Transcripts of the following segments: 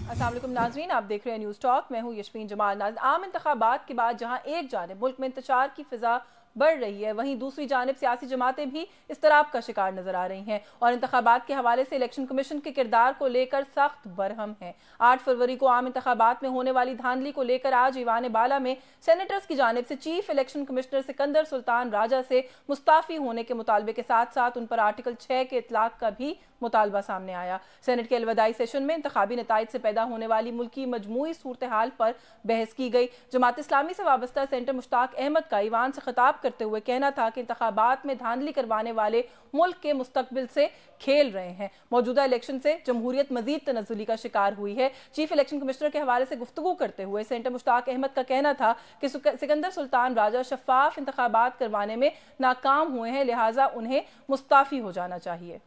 अस्सलाम वालेकुम नाज़रीन, आप देख रहे हैं न्यूज़ टॉक। मैं हूं यशमीन जमाल। आम इंतखाबात के बाद जहां एक जानिब मुल्क में इंतशार की फिजा बढ़ रही है, वहीं दूसरी जानिब सियासी जमातें भी इस्तराब का शिकार नजर आ रही हैं और इंतखाबात के हवाले से इलेक्शन कमीशन के किरदार को लेकर सख्त बरहम हैं। 8 फरवरी को आम इंतखाबात में होने वाली धांधली को लेकर आज ईवान बाला में सेनेटर्स की जानिब से chief election commissioner Sikandar Sultan Raja से मुस्ताफी होने के मुतालबे के साथ साथ उन पर आर्टिकल 6 के इतलाक का भी मुतालबा सामने आया। सेनेट के अलविदाई सेशन में इंतखाबी नताइज से पैदा होने वाली मुल्की मजमूई सूरत हाल पर बहस की गई। जमात इस्लामी से वाबस्ता सेनेटर मुश्ताक अहमद का ईवान से खिताब करते हुए कहना था कि इंतखाबात में धांधली करवाने वाले मुल्क के मुस्तकबिल से खेल रहे हैं। मौजूदा इलेक्शन से जमहूरियत मजीद तनज़्ज़ुली का शिकार हुई है। चीफ इलेक्शन कमिश्नर के हवाले से गुफ्तगू करते हुए सेनेटर मुश्ताक अहमद का कहना था कि सिकंदर सुल्तान राजा शफाफ इंतखाबात करवाने में नाकाम हुए हैं, लिहाजा उन्हें मुस्ताफी हो जाना चाहिए।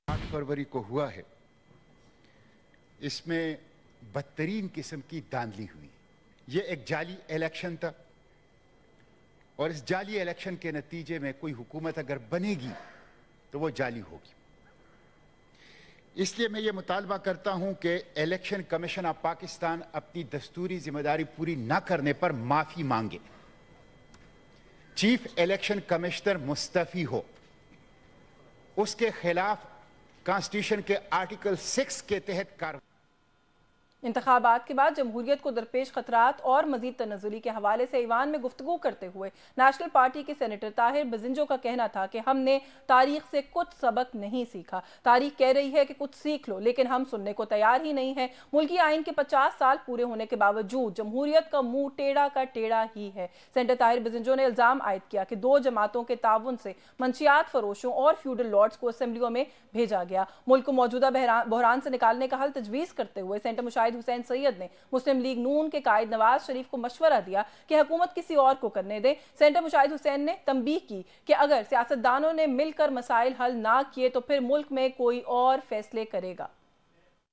8 फरवरी को हुआ है, इसमें बदतरीन किस्म की धांधली हुई। ये एक जाली इलेक्शन था और इस जाली इलेक्शन के नतीजे में कोई हुकूमत अगर बनेगी तो वो जाली होगी। इसलिए मैं ये मुतालबा करता हूं कि इलेक्शन कमीशन ऑफ पाकिस्तान अपनी दस्तूरी जिम्मेदारी पूरी न करने पर माफी मांगे, चीफ इलेक्शन कमिश्नर मुस्तफी हो, उसके खिलाफ कॉन्स्टिट्यूशन के आर्टिकल 6 के तहत कार्रवाई। इंतखाबात के बाद जमहूरियत को दरपेश खतरात और मजीद तनज़्ज़ुली के हवाले से ईवान में गुफ्तगू करते हुए नेशनल पार्टी के सेनेटर ताहिर बजिंजो का कहना था कि हमने तारीख से कुछ सबक नहीं सीखा। तारीख कह रही है कि कुछ सीख लो, लेकिन हम सुनने को तैयार ही नहीं है। मुल्की आइन के 50 साल पूरे होने के बावजूद जमहूरियत का मुंह टेढ़ा का टेढ़ा ही है। सेनेटर ताहिर बजिंजो ने इल्जाम आयद किया कि 2 जमातों के ताउन से मंशियात फरोशों और फ्यूडल लॉर्ड्स को असेंबलियों में भेजा गया। मुल्क को मौजूदा बहरान से निकालने का हल तजवीज़ करते हुए सेनेटर मुशाहिद हुसैन सैयद ने मुस्लिम लीग नून के कायद नवाज शरीफ को मशवरा दिया कि हुकूमत किसी और को करने दें। सेनेटर मुशाहिद हुसैन ने तंबीह की कि अगर सियासतदानों ने मिलकर मसाइल हल ना किए तो फिर मुल्क में कोई और फैसले करेगा।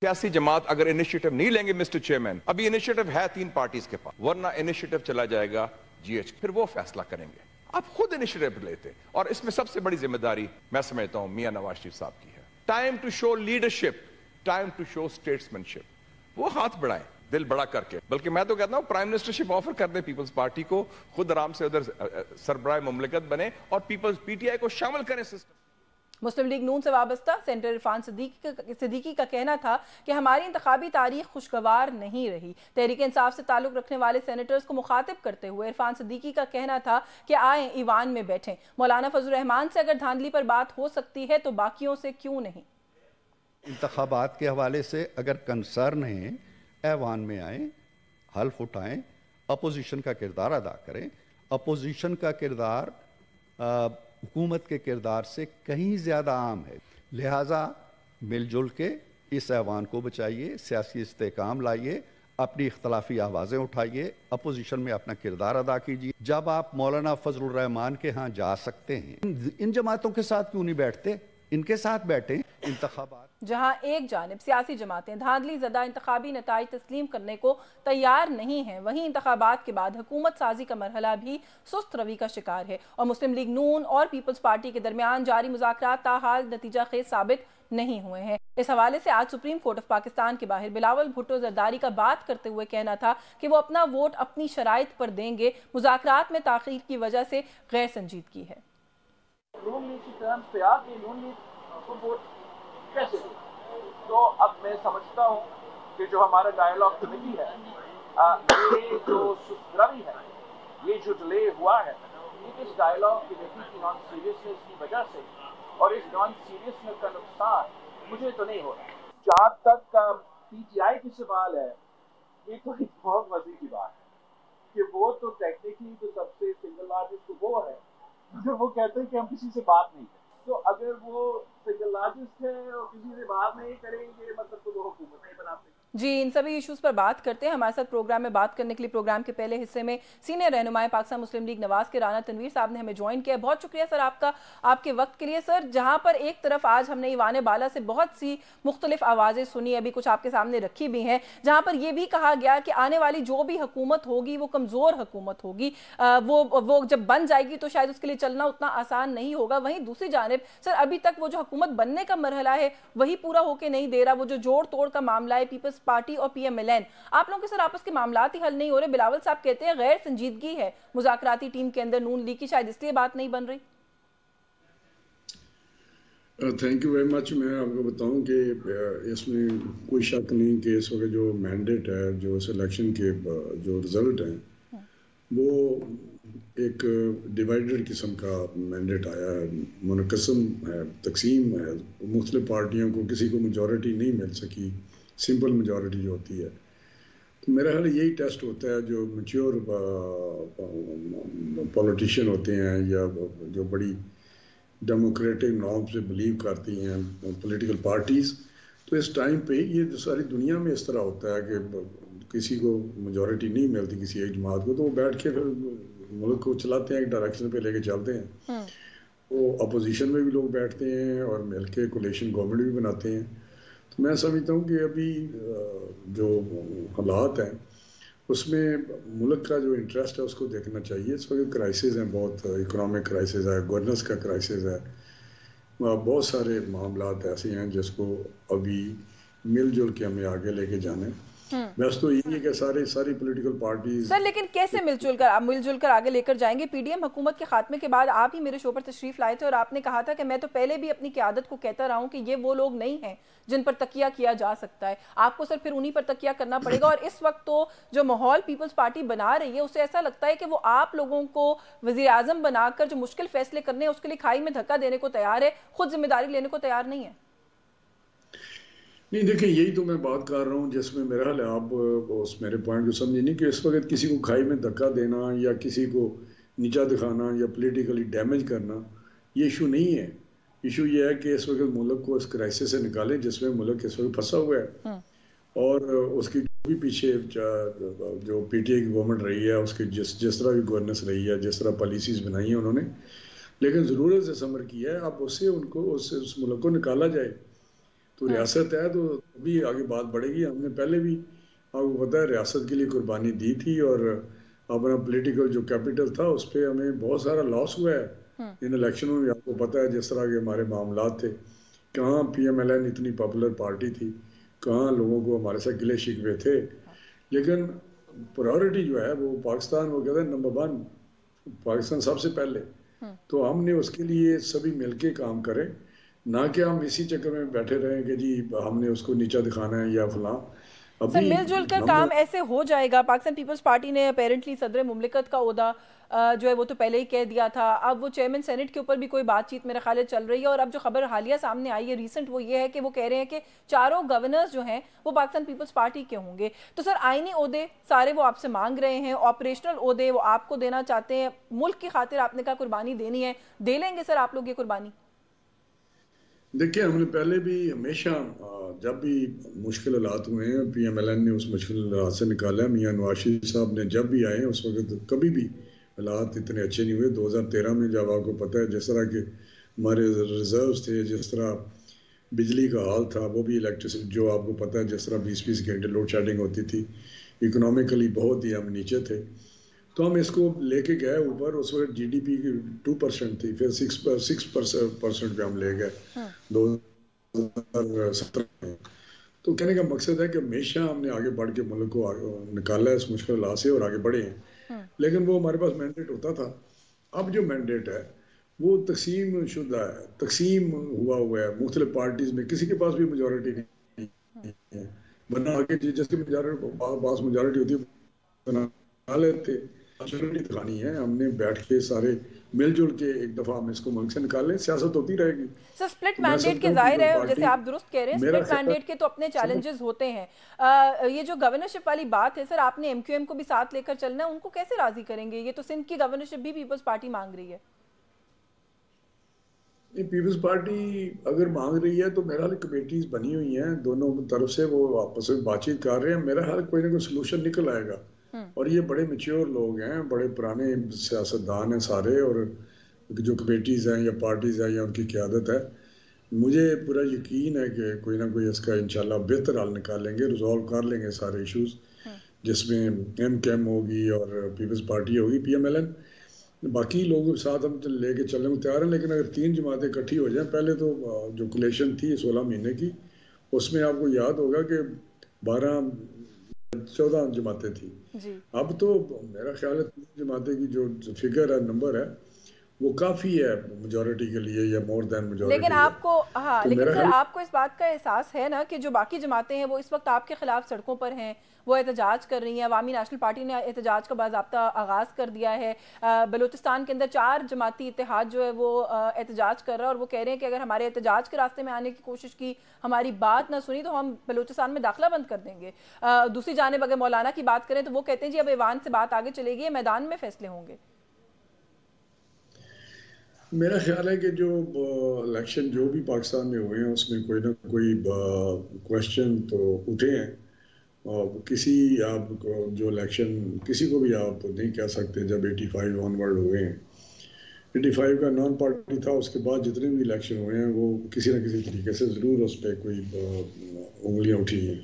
सियासी जमात अगर इनिशिएटिव नहीं लेंगे मिस्टर चेयरमैन, अभी इनिशिएटिव है 3 पार्टीज के पास, वरना इनिशिएटिव चला जाएगा GH, फिर वो फैसला करेंगे। आप खुद इनिशिएटिव लेते और इसमें सबसे बड़ी जिम्मेदारी मैं समझता हूं मियां नवाज शरीफ साहब की है। Time to show leadership, time to show statesmanship. वो हाथ बढ़ाएं दिल बड़ा करके, बल्कि मैं तो कहता हूं प्राइम मिनिस्टरशिप ऑफर कर दें पीपल्स पार्टी को, खुद आराम से उधर सरबराह मुमलिकत बने और पीपल्स PTI को शामिल करें सिस्टम। मुस्लिम लीग नून से वाबस्ता सेनेटर इरफान सिद्दीकी का कहना था कि हमारी इंतखाबी तारीख खुशगवार नहीं रही। तहरीक इंसाफ से ताल्लुक रखने वाले सेनेटर्स को मुखातिब करते हुए इरफान सिद्दीकी का कहना था कि आए ईवान में बैठें। मौलाना फजल रहमान से अगर धांधली पर बात हो सकती है तो बाकियों से क्यों नहीं। इंतखाबात के हवाले से अगर कंसर्न है, ऐवान में आए, हल्फ उठाएं, अपोजिशन का किरदार अदा करें। अपोजिशन का किरदार हुकूमत के किरदार से कहीं ज़्यादा आम है, लिहाजा मिलजुल के इस ऐवान को बचाइए, सियासी इस्तेकाम लाइए, अपनी इख्तलाफी आवाज़ें उठाइए, अपोजिशन में अपना किरदार अदा कीजिए। जब आप मौलाना फजल रहमान के यहाँ जा सकते हैं, इन जमातों के साथ क्यों नहीं बैठते? इनके साथ बैठें। इंतखाबात जहां एक जानिब सियासी जमातें धांधली ज़दा इंतखाबी नताइज तस्लीम करने को तैयार नहीं हैं, वहीं इंतखाबात के बाद हुकूमत साजी का मरहला भी सुस्त रवि का शिकार है और मुस्लिम लीग नून और पीपल्स पार्टी के दरमियान जारी मुज़ाकरात ताहाल नतीजा खेज साबित नहीं हुए हैं। इस हवाले से आज सुप्रीम कोर्ट ऑफ पाकिस्तान के बाहर बिलावल भुट्टो जरदारी का बात करते हुए कहना था कि वो अपना वोट अपनी शराइत पर देंगे। मुज़ाकरात में ताख़ीर की वजह से गैर संजीदगी है। नून लीग की टर्म्स पे आके नून लीग को वोट कैसे दे? तो अब मैं समझता हूँ कि जो हमारा डायलॉग कमेटी है, ये जो सुस्तरवी है, ये जो डिले हुआ है, इस डायलॉग कमेटी की नॉन सीरियसनेस की वजह से, और इस नॉन सीरियसनेस का नुकसान मुझे तो नहीं हो रहा। जहाँ तक PTI की सवाल है, ये तो एक बहुत मजे की बात है कि वो तो टेक्निकली तो सबसे सिंगल लार्जेस्ट तो वो है, मगर वो कहते हैं कि हम किसी से बात नहीं करें। तो अगर वो सिंगल लार्जेस्ट है और किसी से बात नहीं करेंगे, मतलब तो वो हुकूमत नहीं बना सकते। जी, इन सभी इश्यूज़ पर बात करते हैं। हमारे साथ प्रोग्राम में बात करने के लिए प्रोग्राम के पहले हिस्से में सीनियर रहनुमाए पाकिस्तान मुस्लिम लीग नवाज के राना तनवीर साहब ने हमें ज्वाइन किया। बहुत शुक्रिया सर आपका, आपके वक्त के लिए। सर, जहां पर एक तरफ आज हमने ईवान बाला से बहुत सी मुख्तलिफ आवाज़ें सुनी, अभी कुछ आपके सामने रखी भी हैं, जहां पर यह भी कहा गया कि आने वाली जो भी हुकूमत होगी वो कमज़ोर हुकूमत होगी, वो जब बन जाएगी तो शायद उसके लिए चलना उतना आसान नहीं होगा। वहीं दूसरी जानिब सर, अभी तक वो जो हुकूमत बनने का मरहला है वही पूरा होके नहीं दे रहा। वो जो जोड़ तोड़ का मामला है, पीपल्स پارٹی اور PMLN، آپ لوگوں کے سر آپس کے معاملات ہی حل نہیں ہو رہے؟ بلاول صاحب کہتے ہیں غیر سنجیدگی ہے مذاکراتی ٹیم کے اندر نون لیگ کی، شاید اس لیے بات نہیں بن رہی۔ Thank you very much. میں آپ کو بتاؤں کہ اس میں کوئی شک نہیں کہ اس وقت جو مینڈیٹ ہے، جو اس الیکشن کے جو رزلٹ ہیں، وہ ایک ڈیوائیڈڈ قسم کا مینڈیٹ آیا ہے، منقسم ہے، تقسیم ہے، مختلف پارٹیوں کو کسی کو میجورٹی نہیں مل سکی، سمپل میجورٹی جو ہوتی ہے۔ تو میرا خیال یہی ٹیسٹ ہوتا ہے جو میچور پولیٹیشین ہوتے ہیں یا جو بڑی ڈیموکریٹک نارم سے بلیو کرتی ہیں پولیٹیکل پارٹیز۔ تو اس ٹائم پہ یہ ساری دنیا میں اس طرح ہوتا ہے کہ کسی کو میجورٹی نہیں ملتی کسی ایک جماعت کو، تو وہ بیٹھ کے پھر ملک کو چلاتے ہیں، ایک ڈائریکشن پہ لے کے چلتے ہیں۔ وہ اپوزیشن میں بھی لوگ بیٹھتے ہیں اور مل کے کولیشن گورنمنٹ بھی بناتے ہیں۔ تو میں سمجھتا ہوں کہ ابھی جو حالات ہیں اس میں ملک کا جو انٹرسٹ ہے اس کو دیکھنا چاہیے۔ اس وقت کرائسس ہیں، بہت اکنامک کرائسس ہے، گورننس کا کرائسس ہے، بہت سارے معاملات ایسے ہیں جس کو ابھی مل جل کے ہمیں آگے لے کے جانا ہے۔ بس تو یہی ہے کہ ساری پولیٹیکل پارٹیز سر، لیکن کیسے مل جل کر آگے لے کر جائیں گے؟ PDM حکومت کے خاتمے کے بعد آپ ہی میرے شو پر تشریف لائے تھے اور آپ نے کہا تھا کہ میں تو پہلے بھی اپنی قیادت کو کہتا رہا ہوں کہ یہ وہ لوگ نہیں ہیں جن پر تکیہ کیا جا سکتا ہے، آپ کو سر پھر انہی پر تکیہ کرنا پڑے گا۔ اور اس وقت تو جو ماحول پیپلز پارٹی بنا رہی ہے اسے ایسا لگتا ہے کہ وہ آپ لوگوں کو وزیر اعظم بنا کر جو مشکل فیصلے کرنے ہیں اس کے لیے کھائی میں دھکا دینے کو تیار ہے، خود ذمہ داری لینے کو تیار نہیں ہے۔ نہیں، دیکھیں یہی تو میں بات کر رہا ہوں جس میں میرا حال ہے، آپ اس میرے پوائنٹ کو سمجھے نہیں کہ اس وقت کسی کو کھائی میں دھکا دینا یا کسی کو نیچا دکھانا یا پولیٹیکلی ڈیمیج کرنا یہ ایشو نہیں ہے۔ ایشو یہ ہے کہ اس وقت ملک کو اس کرائسس سے نکالیں جس میں ملک اس وقت پھنسا ہوا ہے، اور اس کی جو بھی پیچھے جو PTI کی گورنمنٹ رہی ہے اس کی جس طرح بھی گورننس رہی ہے، جس طرح پالیسیز بنائی ہیں انہوں نے، لیکن ضرورت سے سمر کیا ہے، اب اس سے ان کو اس ملک کو نکالا جائے۔ تو ریاست ہے تو ابھی آگے بات بڑھے گی۔ ہم نے پہلے بھی آپ کو پتہ ہے ریاست کے لیے قربانی دی تھی، اور اپنا پولیٹیکل جو کیپٹل تھا اس پہ ہمیں بہت سارا لاس ہوا ہے ان الیکشنوں میں۔ آپ کو پتہ ہے جس طرح کے ہمارے معاملات تھے، کہاں PMLN اتنی پاپولر پارٹی تھی، کہاں لوگوں کو ہمارے ساتھ گلے شکوے تھے، لیکن پرائیورٹی جو ہے وہ پاکستان، وہ کہتے ہیں نمبر 1 پاکستان سب سے پہلے۔ تو ہم نے اس کے لیے سبھی مل کے کام کریں، نہ کہ ہم اسی چکر میں بیٹھے رہیں کہ جی ہم نے اس کو نیچا دکھانا ہے یا فلاں۔ سر، مل جل کر کام ایسے ہو جائے گا۔ پاکستان پیپلز پارٹی نے اپیرنٹلی صدر مملکت کا عہدہ جو ہے وہ تو پہلے ہی کہہ دیا تھا، اب وہ چیئرمین سینٹ کے اوپر بھی کوئی بات چیت میرے خیال چل رہی ہے، اور اب جو خبر حالیہ سامنے آئی ہے ریسنٹ وہ یہ ہے کہ وہ کہہ رہے ہیں کہ 4 گورنرز جو ہیں وہ پاکستان پیپلز پارٹی کے ہوں گے۔ تو سر آئینی عہدے سارے وہ آپ سے مانگ رہے ہیں، آپریشنل عہدے وہ آپ کو دینا چاہتے ہیں، ملک کی خاطر آپ نے کہا قربانی دینی ہے، دے لیں گے سر آپ لوگ یہ قربانی؟ دیکھیں ہم نے پہلے بھی ہمیشہ جب بھی مشکل حالات ہوئے ہیں PMLN نے اس مشکل حالات سے نکالا ہے۔ میاں نواز شریف صاحب نے جب بھی آئے اس وقت کبھی بھی حالات اتنے اچھے نہیں ہوئے۔ 2013 میں جب آپ کو پتہ ہے جس طرح کے ہمارے ریزروز تھے، جس طرح بجلی کا حال تھا، وہ بھی الیکٹریسٹی جو آپ کو پتہ ہے جس طرح 20 گھنٹے لوڈ شیڈنگ ہوتی تھی، اکنامکلی بہت ہی ہم نیچے تھے۔ تو ہم اس کو لے کے گئے اوپر، اس وقت GDP کی 2% تھی، پھر 6% پہ ہم لے گئے 2017 میں۔ تو کہنے کا مقصد ہے کہ ہمیشہ ہم نے آگے بڑھ کے ملک کو نکالا ہے اس مشکل حالات سے اور آگے بڑھے ہیں، لیکن وہ ہمارے پاس مینڈیٹ ہوتا تھا۔ اب جو مینڈیٹ ہے وہ تقسیم شدہ ہے، تقسیم ہوا ہے مختلف پارٹیز میں، کسی کے پاس بھی میجورٹی نہیں ہے، ورنہ آگے جس کی پاس میجورٹی ہوتی ہے بنا لیتے۔ میجورٹی دکھانی ہے، ہم نے بیٹھ کے سارے مل جل کے ایک دفعہ ہم اس کو ملک سے نکال لیں، سیاست ہوتی رہے گی۔ سر سپلٹ مینڈیٹ کے ظاہر ہے، جیسے آپ درست کہہ رہے ہیں، سپلٹ مینڈیٹ کے تو اپنے چیلنجز ہوتے ہیں۔ یہ جو گورنرشپ والی بات ہے سر، آپ نے MQM کو بھی ساتھ لے کر چلنا ہے، ان کو کیسے راضی کریں گے؟ یہ تو سندھ کی گورنرشپ بھی پیپلز پارٹی مانگ رہی ہے۔ پیپلز پارٹی اگر مانگ رہی ہے تو میرا حال کمیٹیز بنی ہوئی ہیں دونوں طرف سے، وہ آپس میں بات چیت کر رہے ہیں، میرا حال کوئی نہ کوئی سلوشن نکل آئے گا۔ اور یہ بڑے میچور لوگ ہیں، بڑے پرانے سیاستدان ہیں سارے، اور جو کمیٹیز ہیں یا پارٹیز ہیں یا ان کی قیادت ہے، مجھے پورا یقین ہے کہ کوئی نہ کوئی اس کا انشاءاللہ بہتر حل نکالیں گے، ریزالو کر لیں گے سارے ایشوز، جس میں MKM ہوگی اور پیپلز پارٹی ہوگی، PMLN، باقی لوگوں کے ساتھ ہم لے کے چلنے کو تیار ہیں۔ لیکن اگر 3 جماعتیں اکٹھی ہو جائیں، پہلے تو جو کولیشن تھی 16 مہینے کی، اس میں آپ کو یاد ہوگا کہ 14 जमातें थी। अब तो मेरा ख्याल है 3 जमातें की जो फिगर है, नंबर है, वो काफ़ी है मेजॉरिटी के लिए, या मोर देन मेजॉरिटी। लेकिन आपको तो लेकिन सर आपको इस बात का एहसास है ना कि जो बाकी जमातें हैं वो इस वक्त आपके खिलाफ सड़कों पर हैं, वो एहतजाज कर रही हैं। अवामी नेशनल पार्टी ने एहतजाज का बाज़ाब्ता आगाज़ कर दिया है। बलूचिस्तान के अंदर 4 जमाती इत्तेहाद जो है वो एहतजाज कर रहा है और वो कह रहे हैं कि अगर हमारे एहतजाज के रास्ते में आने की कोशिश की, हमारी बात ना सुनी, तो हम बलूचिस्तान में दाखिला बंद कर देंगे। दूसरी जानिब अगर मौलाना की बात करें तो वो कहते हैं जी अब ऐवान से बात आगे चलेगी, मैदान में फैसले होंगे। मेरा ख्याल है कि जो इलेक्शन जो भी पाकिस्तान में हुए हैं उसमें कोई ना कोई क्वेश्चन तो उठे हैं, और किसी आप जो इलेक्शन किसी को भी आप नहीं कह सकते जब 85 ऑनवर्ड हुए हैं। 85 का नॉन पार्टी था, उसके बाद जितने भी इलेक्शन हुए हैं वो किसी न किसी तरीके से ज़रूर उस पर कोई उंगलियां उठी हैं,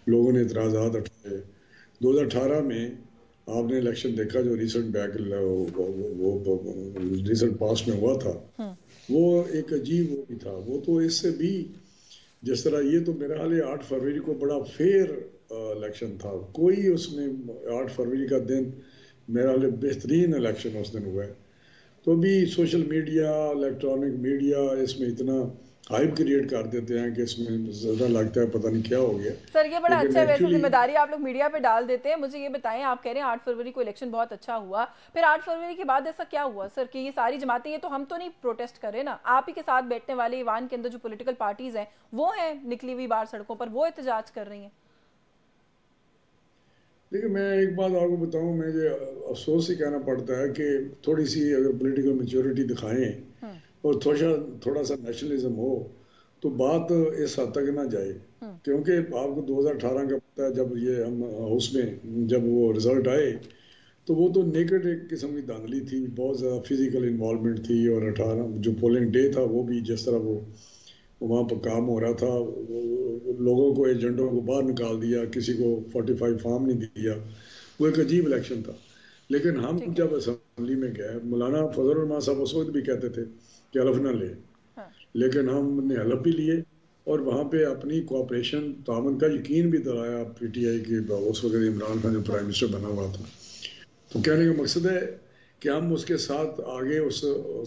लोगों ने इतराज़ात उठाए। 2018 में आपने इलेक्शन देखा जो रिसेंट पास में हुआ था, वो एक अजीब वो भी था। वो तो इससे भी जिस तरह, ये तो मेरा हाल 8 फरवरी को बड़ा फेयर इलेक्शन था, कोई उसमें 8 फरवरी का दिन मेरा हाल बेहतरीन इलेक्शन उस दिन हुआ है। तो भी सोशल मीडिया, इलेक्ट्रॉनिक मीडिया इसमें इतना हाइप क्रिएट कर देते हैं कि इसमें ज़रा लगता है पता नहीं क्या हो गया। सर ये बड़ा अच्छा है, वैसे जिम्मेदारी आप लोग मीडिया पे डाल देते हैं। मुझे ये बताएं, आप कह रहे हैं 8 फरवरी को इलेक्शन बहुत अच्छा हुआ, फिर 8 फरवरी के बाद ऐसा क्या हुआ सर कि ये सारी जमातें, ये तो हम तो नहीं प्रोटेस्ट कर रहे ना, आप ही के साथ बैठने वाले ईवान के अंदर जो पॉलिटिकल पार्टीज हैं वो हैं निकली हुई बाहर सड़कों पर, वो एहतजाज कर रही हैं। देखिए मैं एक बात आपको बताऊं, मुझे अफसोस ही कहना पड़ता है कि थोड़ी सी अगर पॉलिटिकल मैच्योरिटी दिखाएं और थोड़ा सा नेशनलिज्म हो तो बात इस हद तक ना जाए। क्योंकि आपको 2018 का पता है, जब ये हम हाउस में जब वो रिजल्ट आए तो वो तो नेकेड एक किस्म की धांधली थी, बहुत ज़्यादा फिजिकल इन्वॉल्वमेंट थी। और 18 जो पोलिंग डे था वो भी जिस तरह वो वहाँ पर काम हो रहा था, लोगों को एजेंटों को बाहर निकाल दिया, किसी को 45 फॉर्म नहीं दिया, वो एक अजीब इलेक्शन था। लेकिन हम जब असेंबली में गए, मौलाना फजल रहमान साहब उस वक्त भी कहते थे कि हलफ ना ले, लेकिन हमने हलफ भी लिए और वहाँ पे अपनी कोऑपरेशन तामन का यकीन भी दिलाया पीटीआई की, उस वक्त इमरान खान जो प्राइम मिनिस्टर बना हुआ था। तो कहने का मकसद है कि हम उसके साथ आगे उस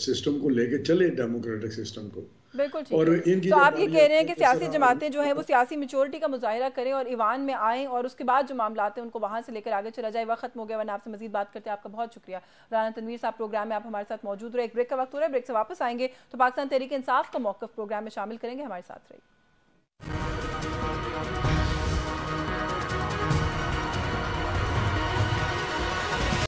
सिस्टम को लेके चले, डेमोक्रेटिक सिस्टम को। बिल्कुल ठीक है। तो आप ये कह रहे हैं कि सियासी जमातें जो हैं वो सियासी मैच्योरिटी का मुजाहिरा करें और ईवान में आएँ और उसके बाद जो मामलात हैं उनको वहाँ से लेकर आगे चला जाए। वक्त खत्म हो गया, वरना आपसे मजीद बात करते हैं। आपका बहुत शुक्रिया। राना तनवीर साहब प्रोग्राम में आप हमारे साथ मौजूद रहे। एक ब्रेक का वक्त हो रहा है, ब्रेक से वापस आएंगे तो पाकिस्तान तहरीक इंसाफ का मौक़िफ़ प्रोग्राम में शामिल करेंगे। हमारे साथ रहिए।